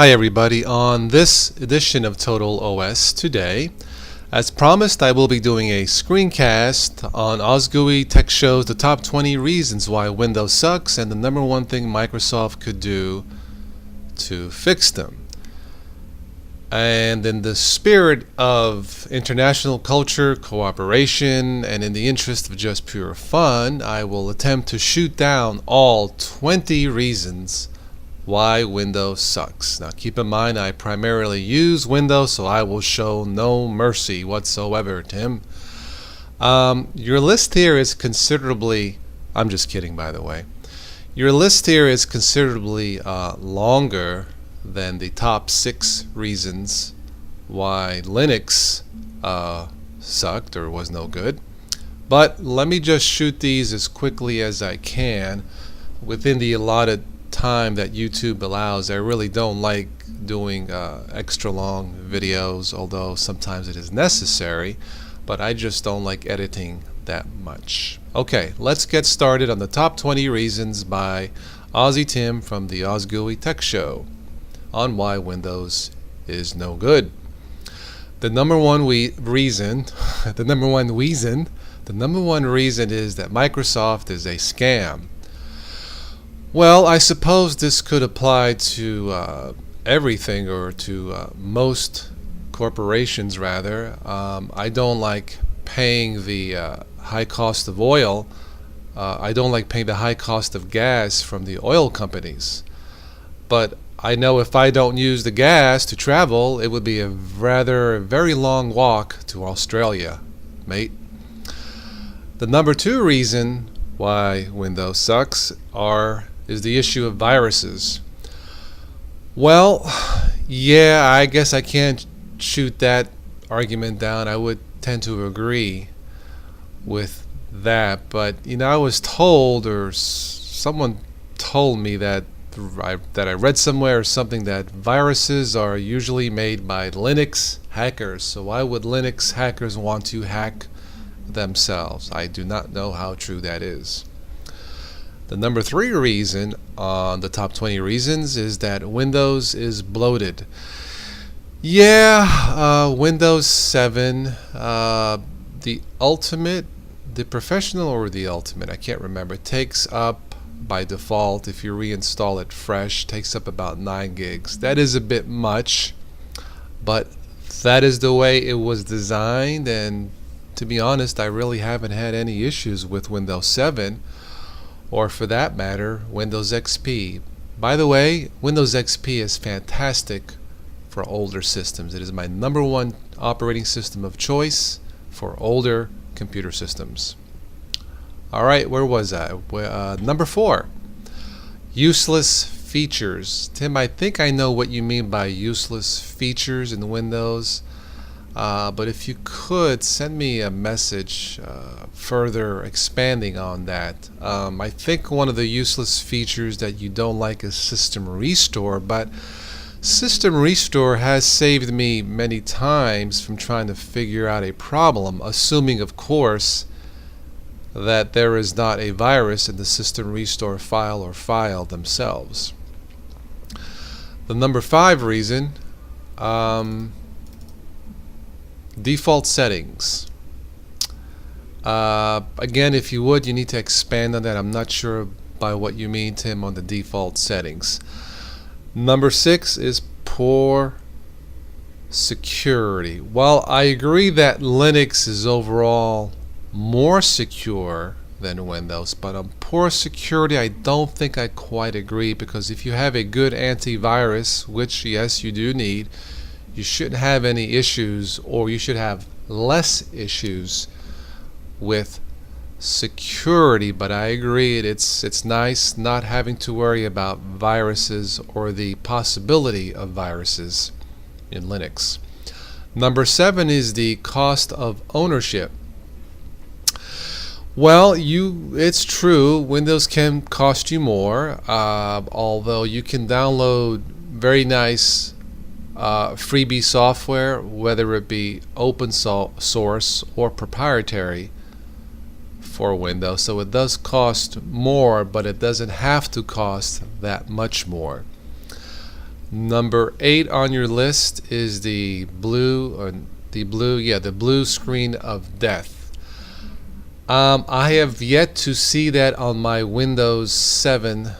Hi everybody, on this edition of Total OS today, as promised, I will be doing a screencast on OzGUI Tech Shows the top 20 reasons why Windows sucks and the number one thing Microsoft could do to fix them. And in the spirit of international culture, cooperation, and in the interest of just pure fun, I will attempt to shoot down all 20 reasons why Windows sucks. Now keep in mind I primarily use Windows, so I will show no mercy whatsoever, Tim. Your list here is considerably, I'm just kidding by the way, your list here is considerably longer than the top 6 reasons why Linux sucked or was no good. But let me just shoot these as quickly as I can within the allotted time that YouTube allows. I really don't like doing extra long videos, although sometimes it is necessary, but I just don't like editing that much. Okay, let's get started on the top 20 reasons by Ozzy Tim from the OzGUI Tech Show on why Windows is no good. The number one reason is that Microsoft is a scam. Well, I suppose this could apply to everything, or to most corporations rather. I don't like paying the high cost of oil. I don't like paying the high cost of gas from the oil companies. But I know if I don't use the gas to travel, it would be a very long walk to Australia, mate. The number 2 reason why Windows sucks is the issue of viruses. Well, yeah, I guess I can't shoot that argument down. I would tend to agree with that, but I was told, or someone told me that I read somewhere or something, that viruses are usually made by Linux hackers. So why would Linux hackers want to hack themselves? I do not know how true that is. The number 3 reason on the top 20 reasons is that Windows is bloated. Yeah, Windows 7, the Ultimate, the Professional or the Ultimate, I can't remember, takes up by default, if you reinstall it fresh, takes up about 9 gigs. That is a bit much, but that is the way it was designed, and to be honest, I really haven't had any issues with Windows 7, or for that matter, Windows XP. By the way, Windows XP is fantastic for older systems. It is my number 1 operating system of choice for older computer systems. Alright, where was I? Number 4, useless features. Tim, I think I know what you mean by useless features in Windows, but if you could send me a message further expanding on that. I think one of the useless features that you don't like is System Restore, but System Restore has saved me many times from trying to figure out a problem, assuming of course that there is not a virus in the System Restore file or file themselves. The number 5 reason, default settings. Again, if you would, you need to expand on that. I'm not sure by what you mean, Tim, on the default settings. Number 6 is poor security. While I agree that Linux is overall more secure than Windows, but on poor security I don't think I quite agree, because if you have a good antivirus, which yes you do need, you shouldn't have any issues, or you should have less issues with security. But I agree it's nice not having to worry about viruses or the possibility of viruses in Linux. Number 7 is the cost of ownership. Well, it's true, Windows can cost you more, although you can download very nice freebie software, whether it be open source or proprietary, for Windows. So it does cost more, but it doesn't have to cost that much more. Number 8 on your list is the blue screen of death. I have yet to see that on my Windows 7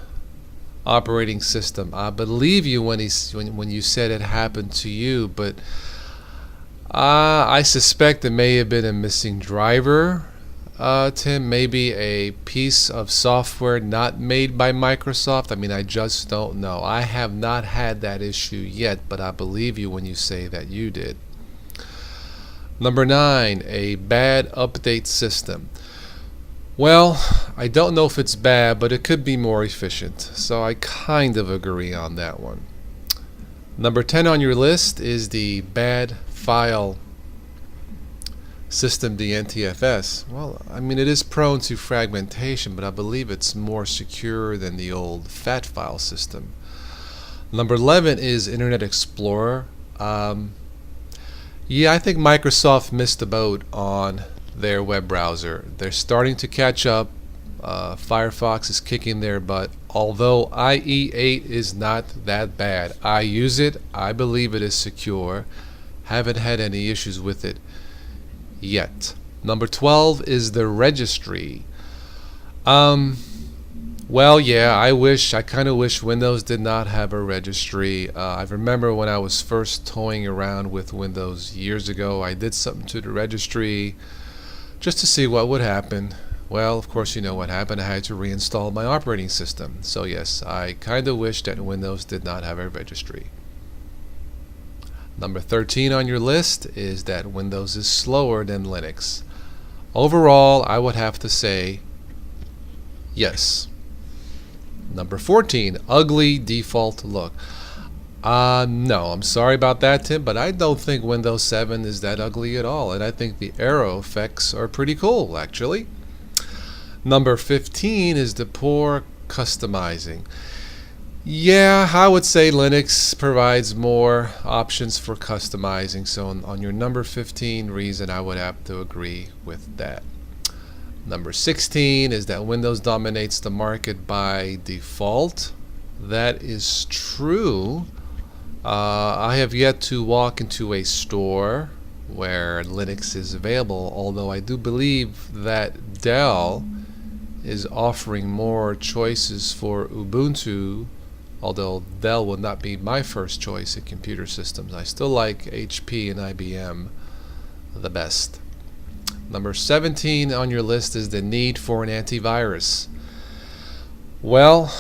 operating system. I believe you when you said it happened to you, but I suspect it may have been a missing driver, Tim. Maybe a piece of software not made by Microsoft. I mean, I just don't know. I have not had that issue yet, but I believe you when you say that you did. Number 9, a bad update system. Well, I don't know if it's bad, but it could be more efficient. So I kind of agree on that one. Number 10 on your list is the bad file system, the NTFS. Well, I mean, it is prone to fragmentation, but I believe it's more secure than the old FAT file system. Number 11 is Internet Explorer. Yeah, I think Microsoft missed the boat on their web browser. They're starting to catch up. Firefox is kicking their butt. Although IE8 is not that bad. I use it. I believe it is secure. Haven't had any issues with it yet. Number 12 is the registry. Well, yeah, I kind of wish Windows did not have a registry. I remember when I was first toying around with Windows years ago, I did something to the registry just to see what would happen. Well, of course, you know what happened. I had to reinstall my operating system. So yes, I kind of wish that Windows did not have a registry. Number 13 on your list is that Windows is slower than Linux. Overall, I would have to say yes. Number 14, ugly default look. No, I'm sorry about that, Tim, but I don't think Windows 7 is that ugly at all, and I think the arrow effects are pretty cool, actually. Number 15 is the poor customizing. Yeah, I would say Linux provides more options for customizing, so on your number 15 reason, I would have to agree with that. Number 16 is that Windows dominates the market by default. That is true. I have yet to walk into a store where Linux is available, although I do believe that Dell is offering more choices for Ubuntu, although Dell would not be my first choice in computer systems. I still like HP and IBM the best. Number 17 on your list is the need for an antivirus. Well,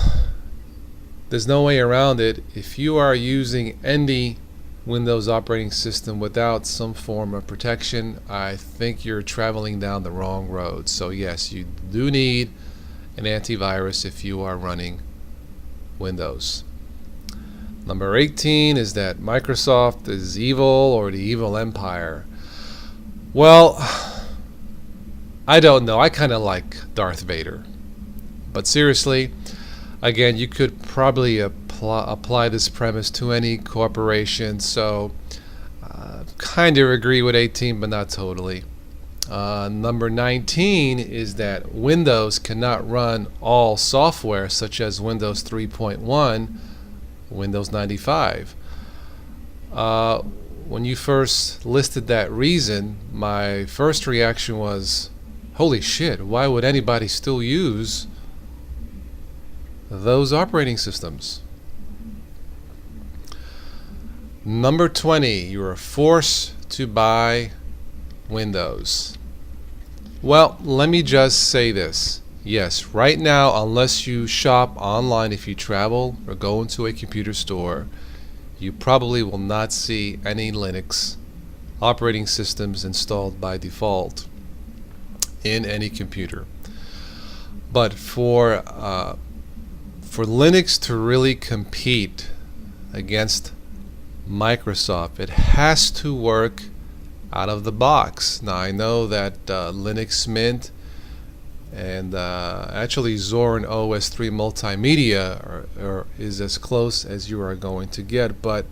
there's no way around it. If you are using any Windows operating system without some form of protection, I think you're traveling down the wrong road. So yes, you do need an antivirus if you are running Windows. Number 18 is that Microsoft is evil or the evil empire. Well, I don't know. I kind of like Darth Vader. But seriously, again, you could probably apply this premise to any corporation, so kind of agree with 18, but not totally. Number 19 is that Windows cannot run all software such as Windows 3.1, Windows 95. When you first listed that reason, my first reaction was, holy shit, why would anybody still use those operating systems? Number 20, you are forced to buy Windows. Well, let me just say this. Yes, right now, unless you shop online, if you travel or go into a computer store, you probably will not see any Linux operating systems installed by default in any computer. But for Linux to really compete against Microsoft, it has to work out of the box. Now I know that Linux Mint and actually Zorin OS 3 Multimedia is as close as you are going to get, but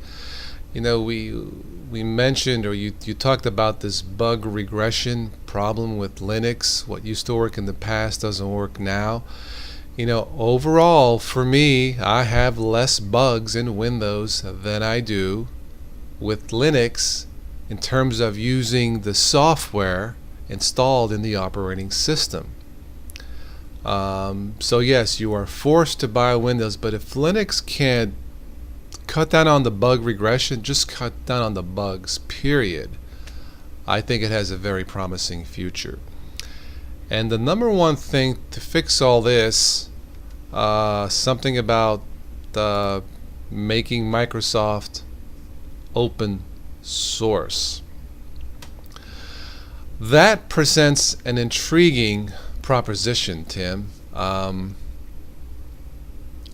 you know, we mentioned, or you talked about this bug regression problem with Linux. What used to work in the past doesn't work now. Overall, for me, I have less bugs in Windows than I do with Linux in terms of using the software installed in the operating system. So yes, you are forced to buy Windows, but if Linux can't cut down on the bug regression, just cut down on the bugs, period, I think it has a very promising future. And the number one thing to fix all this, something about making Microsoft open source. That presents an intriguing proposition, Tim.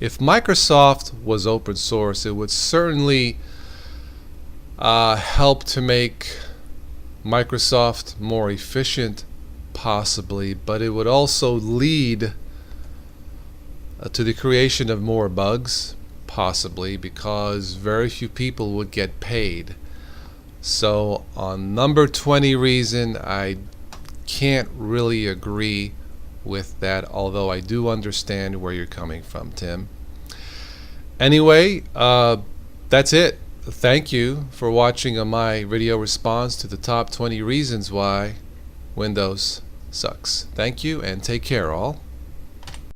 If Microsoft was open source, it would certainly help to make Microsoft more efficient, possibly, but it would also lead to the creation of more bugs, possibly, because very few people would get paid. So on number 20 reason, I can't really agree with that, although I do understand where you're coming from, Tim. Anyway, that's it. Thank you for watching my video response to the top 20 reasons why Windows sucks. Thank you and take care all.